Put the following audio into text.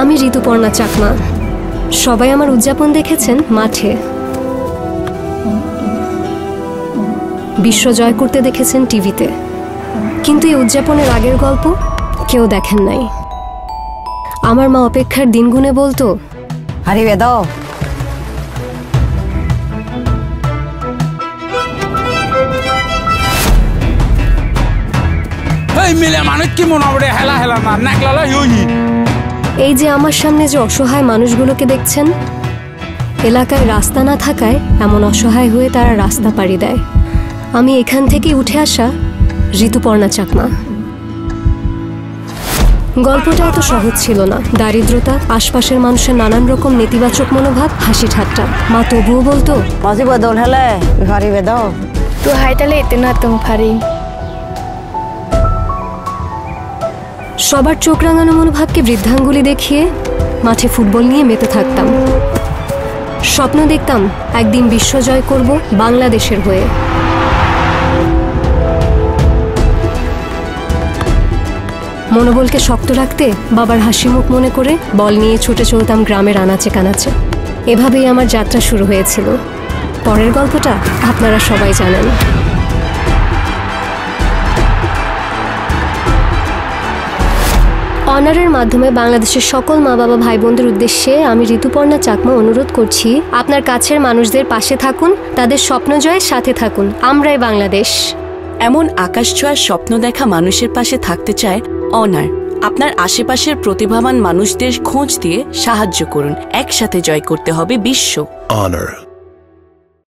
আমি ঋতুপর্ণা চাকমা। সবাই আমার উদযাপন দেখেছেন মাঠে, বিশ্ব জয় করতে দেখেছেন টিভিতে, কিন্তু এই উদযাপনের আগের গল্প কেউ দেখেন নাই। আমার মা অপেক্ষার দিন গুনে বলতো, হারি বেদ এই যে আমার সামনে যে অসহায় মানুষগুলোকে দেখছেন, এলাকায় রাস্তা না থাকায় এমন অসহায় হয়ে তারা রাস্তা পাড়ি দেয়। আমি এখান থেকেই উঠে আসা ঋতুপর্ণা চাকমা। গল্পটা এত সহজ ছিল না। দারিদ্রতা, আশপাশের মানুষের নানান রকম নেতিবাচক মনোভাব, হাসি ঠাট্টা। মা তবুও বলতো, মজি বদল হলে হারি বেদ tu hai tale itna tum phari। সবার চোখ রাঙানো মনোভাবকে বৃদ্ধাঙ্গুলি দেখিয়ে মাঠে ফুটবল নিয়ে মেতে থাকতাম। স্বপ্ন দেখতাম একদিন বিশ্বজয় করব বাংলাদেশের হয়ে। মনোবলকে শক্ত রাখতে বাবার হাসি মুখ মনে করে বল নিয়ে ছুটে চলতাম গ্রামের আনাচে কানাচে। এভাবেই আমার যাত্রা শুরু হয়েছিল। পরের গল্পটা আপনারা সবাই জানেন। অনারের মাধ্যমে বাংলাদেশের সকল মা বাবা ভাই বোনদের উদ্দেশ্যে আমি ঋতুপর্ণা চাকমা অনুরোধ করছি, আপনার কাছের মানুষদের পাশে থাকুন, তাদের স্বপ্ন জয়ের সাথে থাকুন। আমরাই বাংলাদেশ। এমন আকাশ ছোঁয়ার স্বপ্ন দেখা মানুষের পাশে থাকতে চায় অনার। আপনার আশেপাশের প্রতিভাবান মানুষদের খোঁজ দিয়ে সাহায্য করুন। একসাথে জয় করতে হবে বিশ্ব। অনার।